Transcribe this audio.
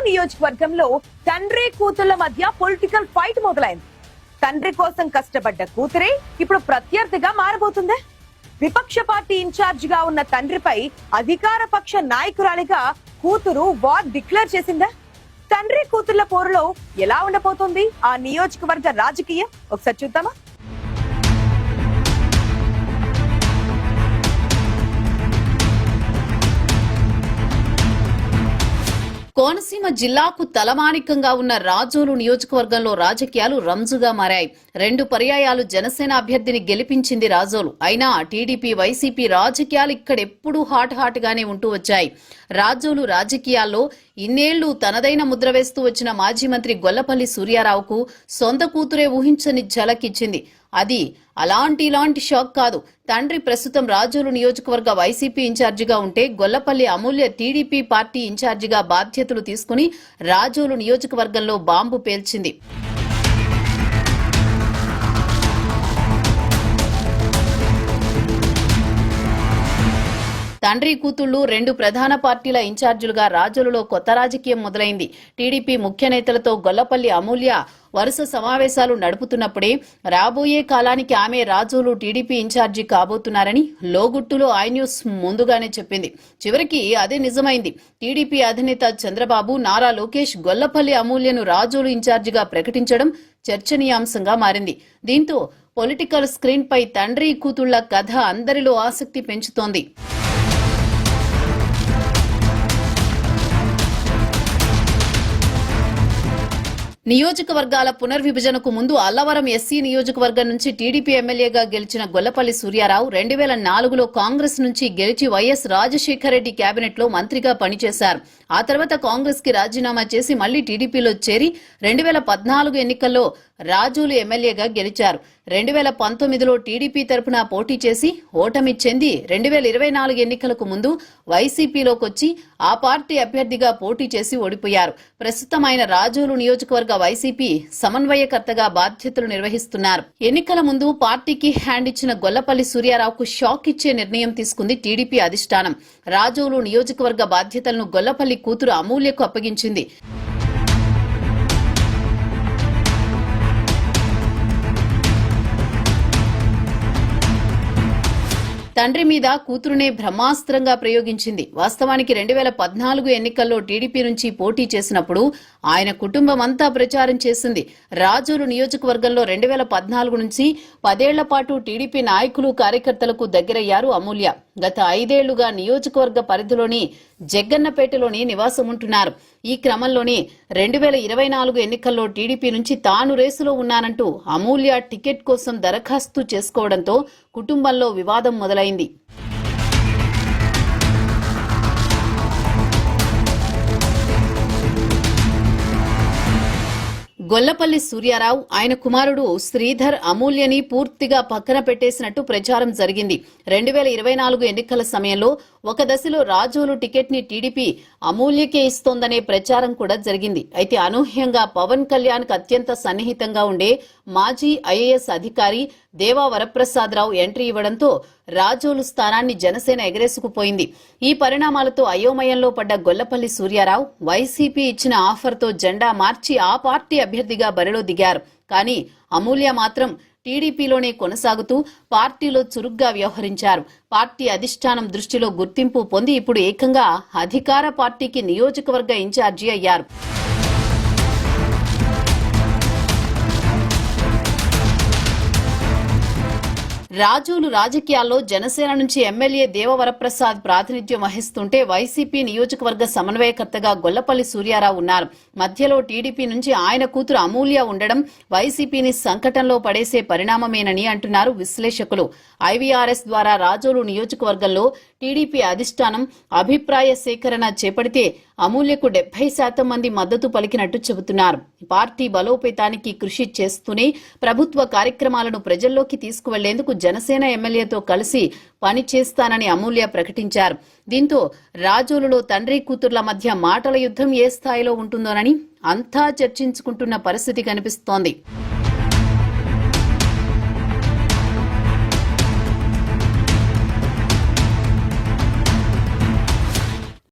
నియోజకవర్గంలో తండ్రి కూతుళ్ల మధ్య పొలిటికల్ ఫైట్ మొదలైంది. తండ్రి కోసం కష్టపడ్డ కూతురే ఇప్పుడు ప్రత్యర్థిగా మారబోతుందా? విపక్ష పార్టీ ఇన్ఛార్జ్ గా ఉన్న తండ్రిపై అధికార పక్ష నాయకురాలిగా కూతురు వార్ డిక్లేర్ చేసిందా? తండ్రి కూతుళ్ల పోరులో ఎలా ఉండబోతోంది ఆ నియోజకవర్గ రాజకీయం? ఒకసారి చూద్దామా? కోనసీమ జిల్లాకు తలమానికంగా ఉన్న రాజోలు నియోజకవర్గంలో రాజకీయాలు రంజుగా మారాయి. 2 పర్యాయాలు జనసేన అభ్యర్థిని గెలిపించింది రాజోలు. అయినా టీడీపీ, వైసీపీ రాజకీయాలు ఇక్కడెప్పుడూ హాట్ గానే ఉంటూ వచ్చాయి. రాజోలు రాజకీయాల్లో ఇన్నేళ్లు తనదైన ముద్ర వేస్తూ వచ్చిన మాజీ మంత్రి గొల్లపల్లి సూర్యారావుకు సొంత కూతురే ఊహించని ఝలకిచ్చింది. అది ఇలాంటి షాక్ కాదు. తండ్రి ప్రస్తుతం రాజోలు నియోజకవర్గ వైసీపీ ఇన్ఛార్జిగా ఉంటే గొల్లపల్లి అమూల్య టీడీపీ పార్టీ ఇన్ఛార్జిగా బాధ్యతలు తీసుకుని రాజోలు నియోజకవర్గంలో బాంబు పేల్చింది. తండ్రి కూతుళ్లు 2 ప్రధాన పార్టీల ఇన్ఛార్జీలుగా రాజోలులో కొత్త రాజకీయం మొదలైంది. టీడీపీ ముఖ్య నేతలతో గొల్లపల్లి అమూల్య వరుస సమావేశాలు నడుపుతున్నప్పుడే రాబోయే కాలానికి ఆమె రాజోలు టీడీపీ ఇన్ఛార్జి కాబోతున్నారని లోగుట్టులో ఐన్యూస్ ముందుగానే చెప్పింది. చివరికి అదే నిజమైంది. టీడీపీ అధినేత చంద్రబాబు, నారా లోకేష్ గొల్లపల్లి అమూల్యను రాజోలు ఇన్ఛార్జిగా ప్రకటించడం చర్చనీయాంశంగా మారింది. దీంతో పొలిటికల్ స్క్రీన్ పై తండ్రి కూతుళ్ల కథ అందరిలో ఆసక్తి పెంచుతోంది. నియోజకవర్గాల పునర్విభజనకు ముందు అల్లవరం ఎస్సీ నియోజకవర్గం నుంచి టీడీపీ ఎమ్మెల్యేగా గెలిచిన గొల్లపల్లి సూర్యారావు 2004లో కాంగ్రెస్ నుంచి గెలిచి వైఎస్ రాజశేఖర రెడ్డి కేబినెట్ లో మంత్రిగా పనిచేశారు. ఆ తర్వాత కాంగ్రెస్ కి రాజీనామా చేసి మళ్లీ టీడీపీలో చేరి 2014 ఎన్నికల్లో రాజోలు ఎమ్మెల్యేగా గెలిచారు. 2019లో టీడీపీ తరపున పోటీ చేసి ఓటమి చెంది 2024 ఎన్నికలకు ముందు వైసీపీలోకొచ్చి ఆ పార్టీ అభ్యర్థిగా పోటీ చేసి ఓడిపోయారు. ప్రస్తుతం ఆయన రాజోలు నియోజకవర్గ వైసీపీ సమన్వయకర్తగా బాధ్యతలు నిర్వహిస్తున్నారు. ఎన్నికల ముందు పార్టీకి హ్యాండ్ ఇచ్చిన గొల్లపల్లి సూర్యారావుకు షాక్ ఇచ్చే నిర్ణయం తీసుకుంది టీడీపీ అధిష్టానం. రాజోలు నియోజకవర్గ బాధ్యతలను గొల్లపల్లి కూతురు అమూల్యకు అప్పగించింది. తండ్రి మీద కూతురునే బ్రహ్మాస్త్రంగా ప్రయోగించింది. వాస్తవానికి 2014 ఎన్నికల్లో టీడీపీ నుంచి పోటీ చేసినప్పుడు ఆయన కుటుంబం అంతా ప్రచారం చేసింది. రాజోలు నియోజకవర్గంలో 2014 నుంచి 10 ఏళ్ల పాటు టీడీపీ నాయకులు, కార్యకర్తలకు దగ్గరయ్యారు అమూల్య. గత 5 ఏళ్లుగా నియోజకవర్గ పరిధిలోని జగ్గన్నపేటలోని నివాసముంటున్నారు. ఈ క్రమంలోనే 2024 ఎన్నికల్లో టీడీపీ నుంచి తాను రేసులో ఉన్నానంటూ అమూల్య టికెట్ కోసం దరఖాస్తు చేసుకోవడంతో కుటుంబంలో వివాదం మొదలైంది. గొల్లపల్లి సూర్యారావు, ఆయన కుమారుడు శ్రీధర్ అమూల్యని పూర్తిగా పక్కన పెట్టేసినట్టు ప్రచారం జరిగింది. 2024 ఎన్నికల సమయంలో ఒక దశలో రాజోలు టికెట్ ని టీడీపీ అమూల్యకే ఇస్తోందనే ప్రచారం కూడా జరిగింది. అయితే అనూహ్యంగా పవన్ కళ్యాణ్ కు అత్యంత సన్నిహితంగా ఉండే మాజీ ఐఏఎస్ అధికారి దేవా వరప్రసాదరావు ఎంట్రీ ఇవ్వడంతో రాజోలు స్థానాన్ని జనసేన ఎగరేసుకుపోయింది. ఈ పరిణామాలతో అయోమయంలో పడ్డ గొల్లపల్లి సూర్యారావు వైసీపీ ఇచ్చిన ఆఫర్తో జెండా మార్చి ఆ పార్టీ అభ్యర్థిగా బరిలో దిగారు. కానీ అమూల్య మాత్రం టీడీపీలోనే కొనసాగుతూ పార్టీలో చురుగ్గా వ్యవహరించారు. పార్టీ అధిష్టానం దృష్టిలో గుర్తింపు పొంది ఇప్పుడు ఏకంగా అధికార పార్టీకి నియోజకవర్గ ఇన్ఛార్జి అయ్యారు. రాజోలు రాజకీయాల్లో జనసేన నుంచి ఎమ్మెల్యే దేవవరప్రసాద్ ప్రాతినిధ్యం వహిస్తుంటే వైసీపీ నియోజకవర్గ సమన్వయకర్తగా గొల్లపల్లి సూర్యారావు ఉన్నారు. మధ్యలో టీడీపీ నుంచి ఆయన కూతురు అమూల్య ఉండడం వైసీపీని సంకటంలో పడేసే పరిణామమేనని అంటున్నారు విశ్లేషకులు. ఐవీఆర్ఎస్ ద్వారా రాజోలు నియోజకవర్గంలో టీడీపీ అధిష్టానం అభిప్రాయ సేకరణ చేపడితే అమూల్యకు 70% మంది మద్దతు పలికినట్టు చెబుతున్నారు. పార్టీ బలోపేతానికి కృషి చేస్తూనే ప్రభుత్వ కార్యక్రమాలను ప్రజల్లోకి తీసుకువెళ్లేందుకు జనసేన ఎమ్మెల్యేతో కలిసి పనిచేస్తానని అమూల్య ప్రకటించారు. దీంతో రాజోలులో తండ్రి కూతుర్ల మధ్య మాటల యుద్ధం ఏ స్థాయిలో ఉంటుందోనని అంతా చర్చించుకుంటున్న పరిస్థితి కనిపిస్తోంది.